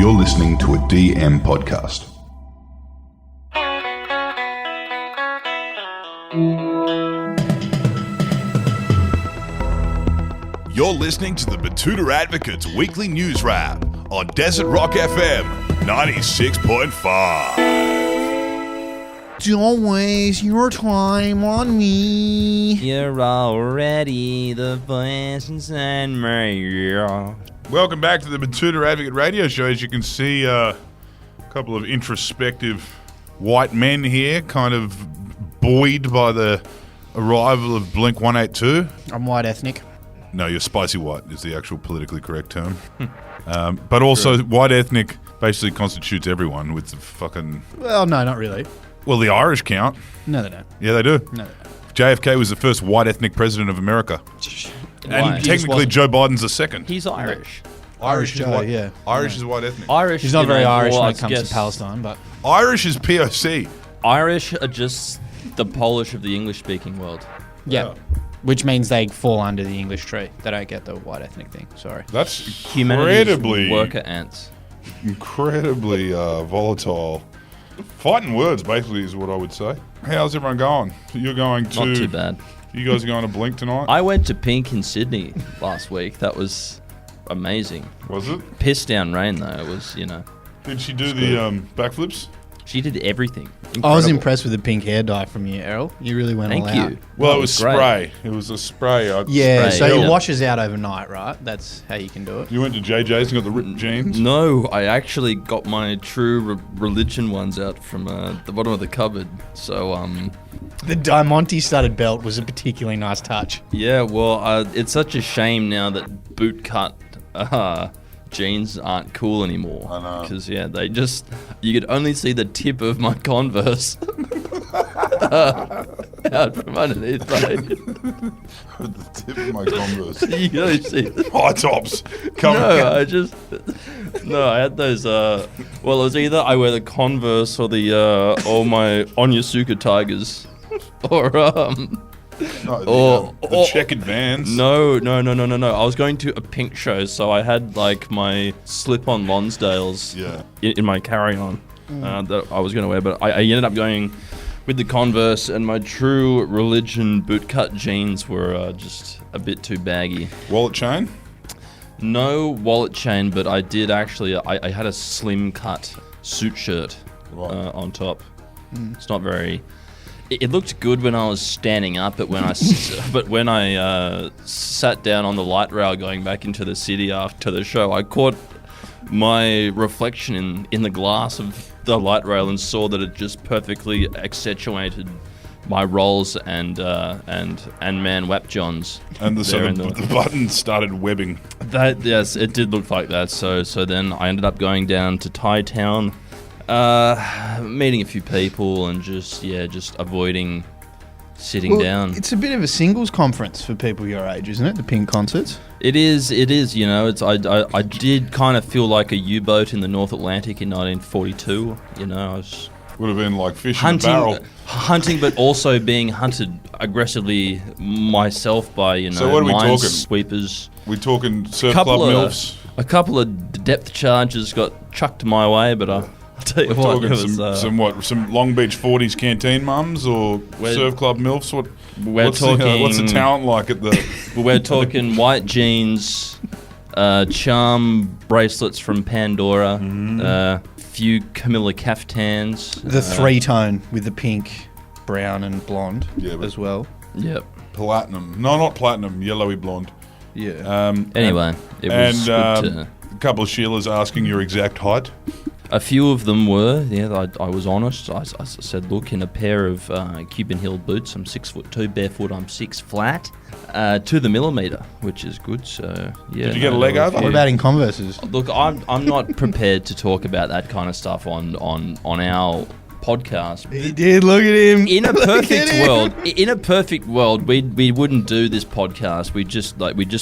You're listening to a DM podcast. You're listening to the Betoota Advocate's weekly news wrap on Desert Rock FM 96.5. Don't waste your time on me. You're already the voice inside me. Welcome back to the Betoota Advocate radio show. As you can see, a couple of introspective white men here, kind of buoyed by the arrival of Blink 182. I'm white ethnic. No, you're spicy white is the actual politically correct term. But also, white ethnic basically constitutes everyone with the fucking... Well, no, not really. Well, the Irish count. No, they don't. Yeah, they do. No, they don't. JFK was the first white ethnic president of America. Why? And technically, Joe Biden's the second. He's Irish. Irish Joe, white, yeah. Irish is white ethnic. Irish. He's not very Irish when it comes guess to Palestine, but... Irish is POC. Irish are just the Polish of the English-speaking world. Yeah. Which means they fall under the English tree. They don't get the white ethnic thing. Sorry. That's Humanity's incredibly, worker ants. incredibly volatile. Fighting words, basically, is what I would say. How's everyone going? You're going to... Not too bad. You guys are going to Blink tonight? I went to Pink in Sydney last week. That was amazing. Was it? Piss down rain, though. It was, Did she do the backflips? She did everything. Incredible. I was impressed with the pink hair dye from you, Errol. You really went all Thank out. you. Well, That it was great. spray. It was a spray. Yeah, Spray, so yeah. it washes out overnight, right? That's how you can do it. You went to JJ's and got the ripped jeans? No, I actually got my true religion ones out from the bottom of the cupboard. So, The Diamante studded belt was a particularly nice touch. yeah, well, it's such a shame now that bootcut jeans aren't cool anymore. I know. Because, yeah, you could only see the tip of my Converse out from underneath my... With the tip of my Converse. You can only see... High tops. Coming No, I had those, well, it was either I wear the Converse or my Onitsuka Tigers. Or, the checkered Vans. No. I was going to a Pink show, so I had, like, my slip-on Lonsdales in my carry-on that I was going to wear, but I ended up going with the Converse, and my true religion bootcut jeans were just a bit too baggy. Wallet chain? No wallet chain, but I did actually. I had a slim cut suit shirt on top. It's not very. It looked good when I was standing up, but when I sat down on the light rail going back into the city after the show, I caught my reflection in the glass of the light rail and saw that it just perfectly accentuated my rolls and man wap johns. And the button started webbing. Yes, it did look like that. So then I ended up going down to Thai Town, meeting a few people and just avoiding sitting down. It's a bit of a singles conference for people your age, isn't it? The Pink concerts. It is. I did kind of feel like a U-boat in the North Atlantic in 1942. I was Would have been like fish in a barrel. Hunting, but also being hunted aggressively myself by So what are we talking? Sweepers. We talking surf club milfs? A couple of depth charges got chucked my way, but I'll tell you We're what. talking some Long Beach 40s canteen mums or surf club milfs? What's the talent like at the... We're talking white jeans, charm bracelets from Pandora, few Camilla caftans. The three-tone with the pink, brown and blonde as well. Yep. Platinum. No, not platinum. Yellowy blonde. Yeah. Anyway, it was good to... A couple of Sheilas asking your exact height. A few of them were, I was honest. I said, look, in a pair of Cuban heel boots, I'm 6'2", barefoot, I'm 6 flat, to the millimetre, which is good. So yeah. Did you get a leg over? What about in Converses? Look, I'm not prepared to talk about that kind of stuff on our podcast. He did. Look at him. In a perfect world, we wouldn't do this podcast. We'd just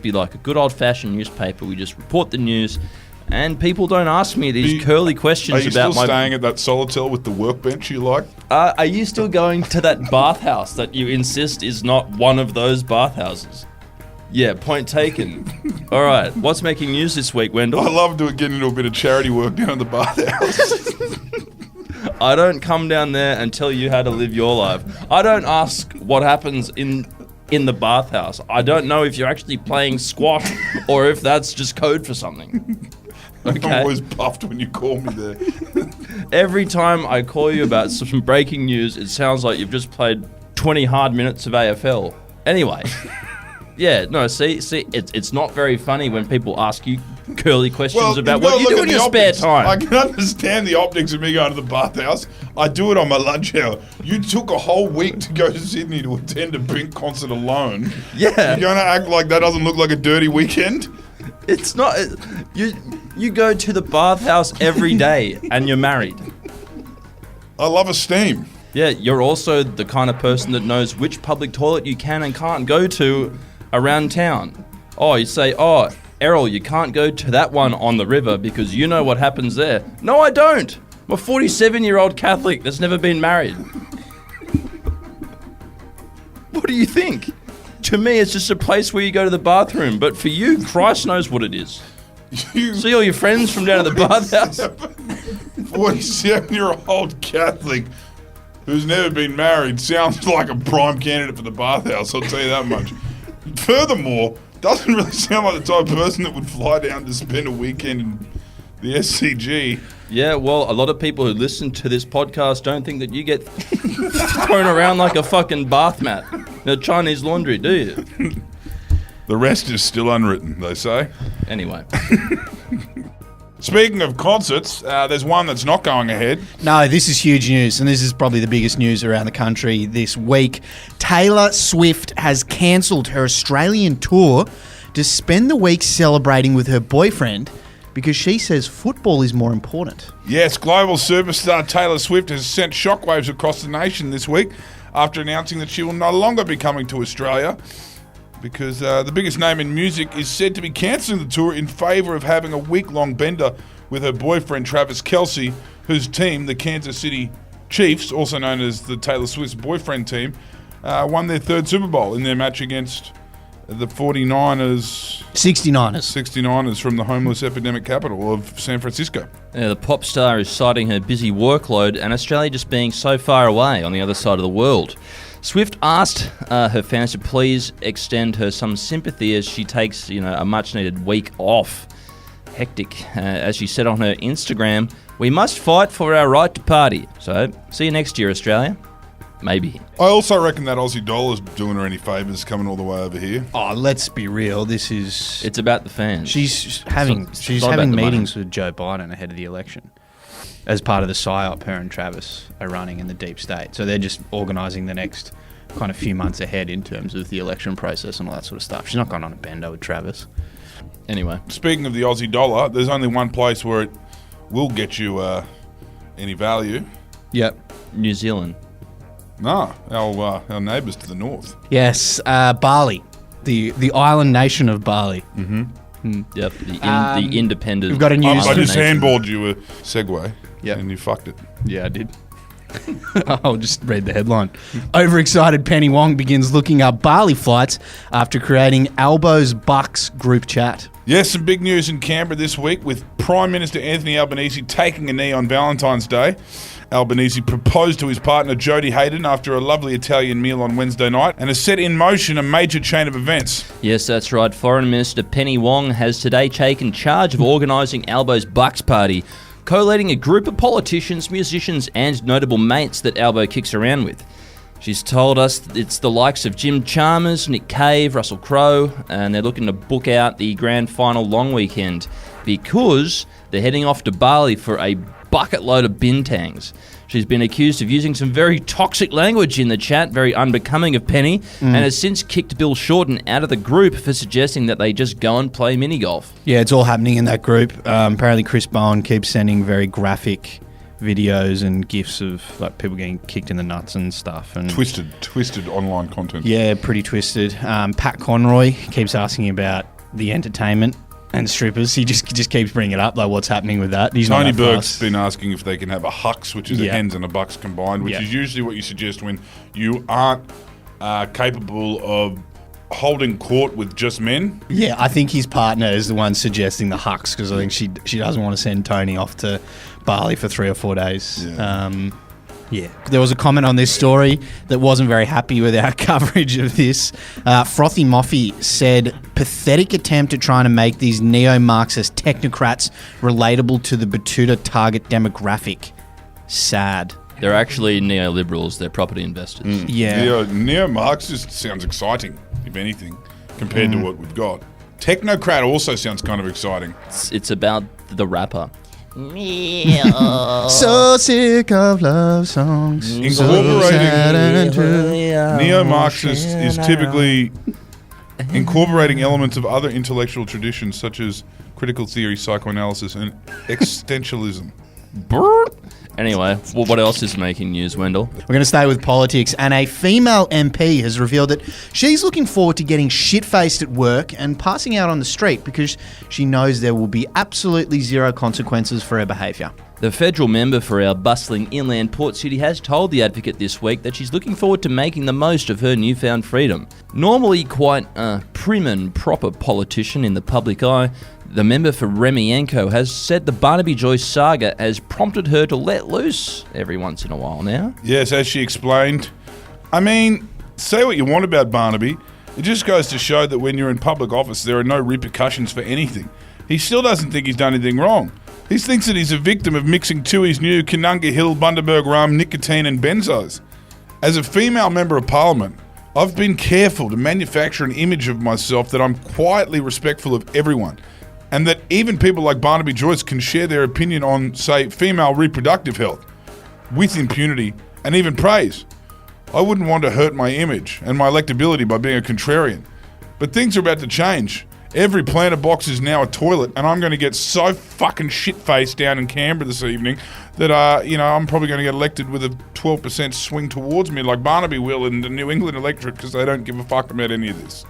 be like a good old fashioned newspaper. We just report the news. And people don't ask me these curly questions about my... Are you still staying at that Solotel with the workbench you like? Are you still going to that bathhouse that you insist is not one of those bathhouses? Yeah, point taken. All right, what's making news this week, Wendell? I love getting into a bit of charity work down at the bathhouse. I don't come down there and tell you how to live your life. I don't ask what happens in the bathhouse. I don't know if you're actually playing squash or if that's just code for something. Okay. I'm always puffed when you call me there. Every time I call you about some breaking news, it sounds like you've just played 20 hard minutes of AFL. Anyway. Yeah, no, see, it's not very funny when people ask you curly questions about what you do in your spare time. I can understand the optics of me going to the bathhouse. I do it on my lunch hour. You took a whole week to go to Sydney to attend a Pink concert alone. Yeah. You're going to act like that doesn't look like a dirty weekend? It's not. You go to the bathhouse every day and you're married. I love a steam. Yeah, you're also the kind of person that knows which public toilet you can and can't go to around town. Oh, you say, Errol, you can't go to that one on the river because you know what happens there. No, I don't. I'm a 47-year-old Catholic that's never been married. What do you think? To me, it's just a place where you go to the bathroom. But for you, Christ knows what it is. See all your friends from down at the bathhouse? 47-year-old Catholic who's never been married sounds like a prime candidate for the bathhouse, I'll tell you that much. Furthermore, doesn't really sound like the type of person that would fly down to spend a weekend in the SCG. Yeah, well, a lot of people who listen to this podcast don't think that you get thrown around like a fucking bath mat in a Chinese laundry, do you? The rest is still unwritten, they say. Anyway. Speaking of concerts, there's one that's not going ahead. No, this is huge news, and this is probably the biggest news around the country this week. Taylor Swift has cancelled her Australian tour to spend the week celebrating with her boyfriend because she says football is more important. Yes, global superstar Taylor Swift has sent shockwaves across the nation this week after announcing that she will no longer be coming to Australia because the biggest name in music is said to be cancelling the tour in favour of having a week-long bender with her boyfriend Travis Kelce, whose team, the Kansas City Chiefs, also known as the Taylor Swift's boyfriend team, won their third Super Bowl in their match against the 69ers from the homeless epidemic capital of San Francisco. Yeah, the pop star is citing her busy workload and Australia just being so far away on the other side of the world. Swift asked her fans to please extend her some sympathy as she takes, a much-needed week off. Hectic. As she said on her Instagram, "We must fight for our right to party. So, see you next year, Australia." Maybe. I also reckon that Aussie dollar's doing her any favours coming all the way over here. Oh, let's be real. It's about the fans. She's having meetings with Joe Biden ahead of the election. As part of the PSYOP, her and Travis are running in the deep state. So they're just organising the next kind of few months ahead in terms of the election process and all that sort of stuff. She's not going on a bender with Travis. Anyway. Speaking of the Aussie dollar, there's only one place where it will get you any value. Yep. New Zealand. No, our neighbours to the north. Yes, Bali. The island nation of Bali. Mm-hmm. Yep, the independent. We've got a news. I just handballed you a segue, and you fucked it. Yeah, I did. I'll just read the headline. Overexcited Penny Wong begins looking up Bali flights after creating Albo's Bucks group chat. Yes, some big news in Canberra this week with Prime Minister Anthony Albanese taking a knee on Valentine's Day. Albanese proposed to his partner Jodie Hayden after a lovely Italian meal on Wednesday night and has set in motion a major chain of events. Yes, that's right. Foreign Minister Penny Wong has today taken charge of organising Albo's Bucks party, collating a group of politicians, musicians and notable mates that Albo kicks around with. She's told us it's the likes of Jim Chalmers, Nick Cave, Russell Crowe, and they're looking to book out the grand final long weekend because they're heading off to Bali for a bucket load of bintangs. She's been accused of using some very toxic language in the chat, very unbecoming of Penny, and has since kicked Bill Shorten out of the group for suggesting that they just go and play mini golf. Yeah, it's all happening in that group. Apparently Chris Bowen keeps sending very graphic videos and gifs of like people getting kicked in the nuts and stuff. And twisted online content. Yeah, pretty twisted. Pat Conroy keeps asking about the entertainment and strippers. He just keeps bringing it up, like what's happening with that. He's Tony not Berg's been asking if they can have a hux, which is a hens and a bucks combined, which Yeah. is usually what you suggest when you aren't capable of holding court with just men? Yeah, I think his partner is the one suggesting the hucks because I think she doesn't want to send Tony off to Bali for 3 or 4 days. Yeah. There was a comment on this story that wasn't very happy with our coverage of this. Frothy Moffy said, pathetic attempt at trying to make these neo-Marxist technocrats relatable to the Betoota target demographic. Sad. They're actually neoliberals. They're property investors. Yeah. Neo-Marxist sounds exciting, if anything, compared to what we've got. Technocrat also sounds kind of exciting. It's about the rapper. So sick of love songs. Incorporating neo-Marxist is typically incorporating elements of other intellectual traditions such as critical theory, psychoanalysis, and existentialism. Anyway, what else is making news, Wendell? We're going to stay with politics, and a female MP has revealed that she's looking forward to getting shit-faced at work and passing out on the street because she knows there will be absolutely zero consequences for her behaviour. The federal member for our bustling inland port city has told The Advocate this week that she's looking forward to making the most of her newfound freedom. Normally quite a prim and proper politician in the public eye, the member for Remienko has said the Barnaby Joyce saga has prompted her to let loose every once in a while now. Yes, as she explained. I mean, say what you want about Barnaby. It just goes to show that when you're in public office, there are no repercussions for anything. He still doesn't think he's done anything wrong. He thinks that he's a victim of mixing Tui's new Canunga Hill, Bundaberg rum, nicotine and benzos. As a female member of parliament, I've been careful to manufacture an image of myself that I'm quietly respectful of everyone. And that even people like Barnaby Joyce can share their opinion on, say, female reproductive health with impunity and even praise. I wouldn't want to hurt my image and my electability by being a contrarian. But things are about to change. Every planter box is now a toilet, and I'm going to get so fucking shit-faced down in Canberra this evening that, I'm probably going to get elected with a 12% swing towards me like Barnaby will in the New England electorate because they don't give a fuck about any of this.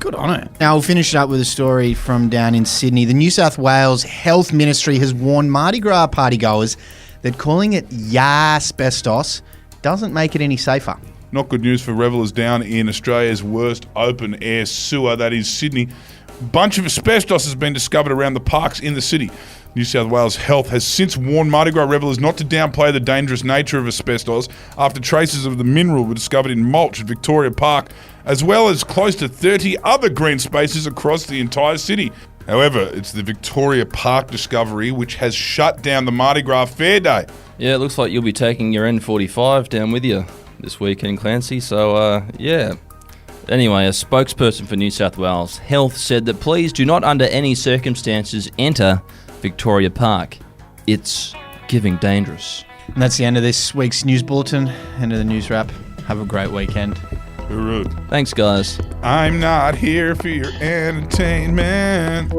Good on it. Now, we'll finish it up with a story from down in Sydney. The New South Wales Health Ministry has warned Mardi Gras partygoers that calling it Yassssbetos doesn't make it any safer. Not good news for revellers down in Australia's worst open-air sewer, that is Sydney. A bunch of asbestos has been discovered around the parks in the city. New South Wales Health has since warned Mardi Gras revellers not to downplay the dangerous nature of asbestos after traces of the mineral were discovered in mulch at Victoria Park, as well as close to 30 other green spaces across the entire city. However, it's the Victoria Park discovery which has shut down the Mardi Gras Fair Day. Yeah, it looks like you'll be taking your N45 down with you this weekend, Clancy, so, yeah. Anyway, a spokesperson for New South Wales Health said that please do not under any circumstances enter Victoria Park. It's giving dangerous. And that's the end of this week's news bulletin, end of the news wrap. Have a great weekend. Thanks, guys. I'm not here for your entertainment.